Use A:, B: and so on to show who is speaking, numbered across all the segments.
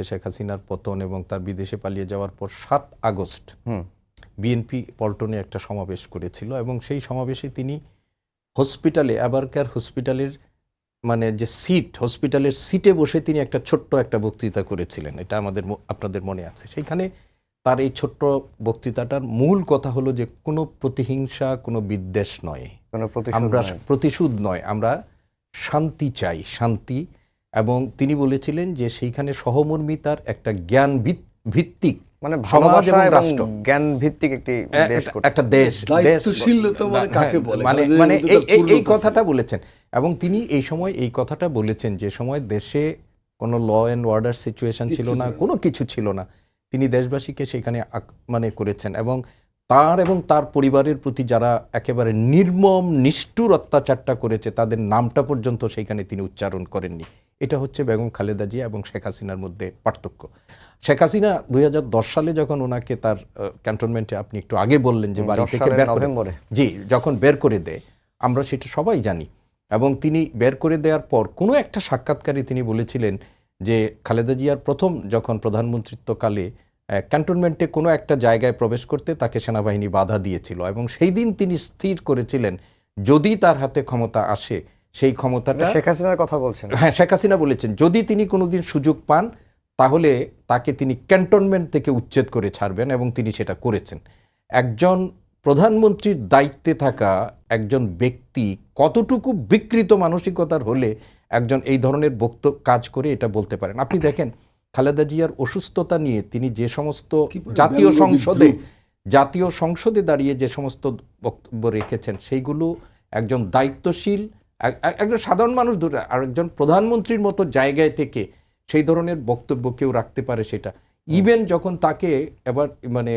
A: শেখ হাসিনার পতন এবং তার বিদেশে পালিয়ে যাওয়ার পর ৭ আগস্ট বিএনপি পল্টনে একটা সমাবেশ করেছিল এবং সেই সমাবেশে তিনি হসপিটালে আবারকার হসপিটালের মানে যে সিট হসপিটালের সিটে বসে তিনি একটা ছোট্ট একটা বক্তৃতা করেছিলেন। এটা আপনাদের মনে আছে। সেইখানে তার এই ছোট্ট বক্তৃতাটার মূল কথা হলো যে কোনো প্রতিহিংসা, কোনো বিদ্বেষ নয়, আমরা প্রতিশোধ নয়, আমরা শান্তি চাই, শান্তি। এবং তিনি বলেছিলেন যে সেইখানে সহমর্মিতার একটা জ্ঞান ভিত্তিক
B: মানে
A: সমাজ এবং রাষ্ট্র,
B: জ্ঞান ভিত্তিক
A: একটা দেশ, মানে এই কথাটা বলেছেন। এবং তিনি এই সময় এই কথাটা বলেছেন যে সময় দেশে কোনো ল অ্যান্ড অর্ডার সিচুয়েশন ছিল না, কোনো কিছু ছিল না। তিনি দেশবাসীকে সেখানে মানে করেছেন এবং তার পরিবারের প্রতি যারা একেবারে নির্মম নিষ্ঠুর অত্যাচারটা করেছে তাদের নামটা পর্যন্ত সেইখানে তিনি উচ্চারণ করেননি। এটা হচ্ছে বেগম খালেদা জিয়া এবং শেখ হাসিনার মধ্যে পার্থক্য। শেখ হাসিনা 2010 সালে যখন ওনাকে তার ক্যান্টনমেন্টে, আপনি একটু আগে বললেন যে বাড়ি থেকে বের করে, যখন বের করে দেয়, আমরা সেটা সবাই জানি। এবং তিনি বের করে দেওয়ার পর কোনো একটা সাক্ষাৎকারে তিনি বলেছিলেন যে খালেদা জিয়ার প্রথম যখন প্রধানমন্ত্রিত্বকালে ক্যান্টনমেন্টে কোনো একটা জায়গায় প্রবেশ করতে তাকে সেনাবাহিনী বাধা দিয়েছিল এবং সেই দিন তিনি স্থির করেছিলেন যদি তার হাতে ক্ষমতা আসে সেই ক্ষমতাটা,
B: শেখ হাসিনার কথা বলছেন,
A: হ্যাঁ শেখ হাসিনা বলেছেন যদি তিনি কোনোদিন সুযোগ পান তাহলে তাকে তিনি ক্যান্টনমেন্ট থেকে উচ্ছেদ করে ছাড়বেন এবং তিনি সেটা করেছেন। একজন প্রধানমন্ত্রীর দায়িত্বে থাকা একজন ব্যক্তি কতটুকু বিকৃত মানসিকতার হলে একজন এই ধরনের কাজ করে এটা বলতে পারেন। আপনি দেখেন খালেদা জিয়ার অসুস্থতা নিয়ে তিনি যে সমস্ত জাতীয় সংসদে দাঁড়িয়ে যে সমস্ত বক্তব্য রেখেছেন সেইগুলো একজন দায়িত্বশীল একজন সাধারণ মানুষ ধরে আর একজন প্রধানমন্ত্রীর মতো জায়গায় থেকে সেই ধরনের বক্তব্য কেউ রাখতে পারে সেটা। ইভেন যখন তাকে এবার মানে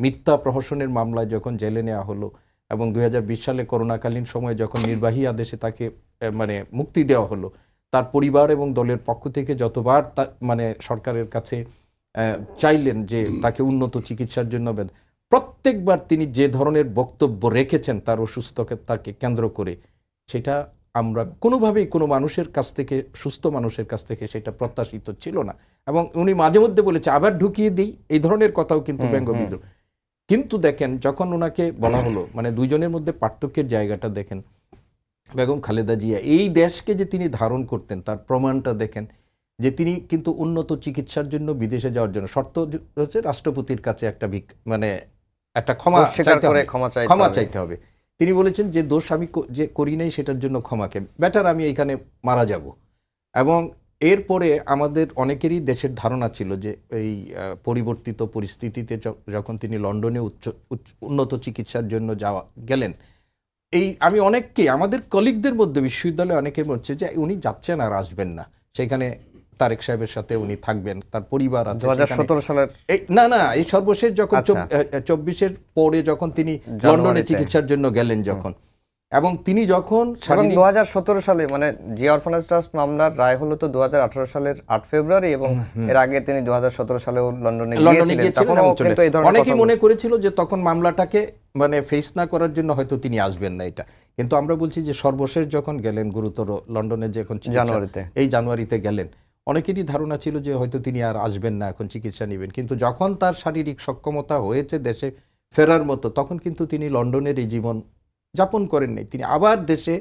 A: মিথ্যা প্রহসনের মামলায় যখন জেলে নেওয়া হলো এবং 2020 সালে করোনাকালীন সময়ে যখন নির্বাহী আদেশে তাকে মানে মুক্তি দেওয়া হলো, তার পরিবার এবং দলের পক্ষ থেকে যতবার মানে সরকারের কাছে চাইলেন যে তাকে উন্নত চিকিৎসার জন্য, প্রত্যেকবার তিনি যে ধরনের বক্তব্য রেখেছেন তার অসুস্থতাকে কেন্দ্র করে, সেটা আমরা কোনোভাবেই কোনো মানুষের কাছ থেকে, সুস্থ মানুষের কাছ থেকে সেটা প্রত্যাশিত ছিল না। এবং উনি মাঝে মধ্যে বলেছে আবার ঢুকিয়ে দিই, এই ধরনের কথাও কিন্তু ব্যঙ্গবিদ্রুপ। কিন্তু দেখেন যখন ওনাকে বলা হলো, মানে দুইজনের মধ্যে পার্থক্যের জায়গাটা দেখেন। বেগম খালেদা জিয়া এই দেশকে যে তিনি ধারণ করতেন তার প্রমাণটা দেখেন যে তিনি কিন্তু উন্নত চিকিৎসার জন্য বিদেশে যাওয়ার জন্য শর্ত হচ্ছে রাষ্ট্রপতির কাছে একটা মানে একটা ক্ষমা চাইতে হবে। তিনি বলেছেন যে দোষ আমি যে করি নাই সেটার জন্য ক্ষমাকে বেটার আমি এইখানে মারা যাব। এবং এরপরে আমাদের অনেকেরই দেশের ধারণা ছিল যে এই পরিবর্তিত পরিস্থিতিতে যখন তিনি লন্ডনে উন্নত চিকিৎসার জন্য গেলেন, আমি অনেককে আমাদের কলিগদের মধ্যে বিশ্ববিদ্যালয়ে অনেকের মধ্যে যে উনি যাচ্ছেন আর আসবেন না, সেখানে তারেক সাহেবের সাথে উনি থাকবেন, তার পরিবার আছে।
B: 2017 সালের
A: না এই সর্বশেষ যখন 24-এর পরে যখন তিনি লন্ডনে চিকিৎসার জন্য গেলেন যখন, এবং তিনি যখন
B: 2017 সালে মানে জিয়া অরফানেজ ট্রাস্ট মামলার রায় হলো তো 2018 সালের 8 ফেব্রুয়ারি এবং এর আগে তিনি 2017 সালেও লন্ডনে গিয়েছিলেন।
A: অনেকেই মনে করেছিল যে তখন মামলাটাকে মানে ফেস না করার জন্য হয়তো তিনি আসবেন না এটা, কিন্তু আমরা বলছি যে সর্বশেষ যখন গেলেন গুরুতর লন্ডনে, যখন জানুয়ারিতে গেলেন, অনেকেরই ধারণা ছিল যে হয়তো তিনি আর আসবেন না, এখন চিকিৎসা নেবেন। কিন্তু যখন তার শারীরিক সক্ষমতা হয়েছে দেশে ফেরার মতো, তখন কিন্তু তিনি লন্ডনের এই জীবন যাপন করেন নাই, তিনি আবার দেশে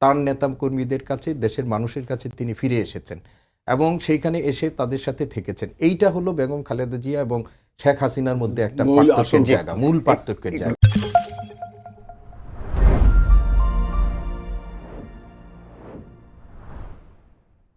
A: তার নেতা কর্মীদের কাছে, দেশের মানুষের কাছে তিনি ফিরে এসেছেন এবং সেইখানে এসে তাদের সাথে থেকেছেন। এইটা হলো বেগম খালেদা জিয়া এবং শেখ হাসিনার মধ্যে একটা পার্থক্যের জায়গা, মূল পার্থক্যের জায়গা।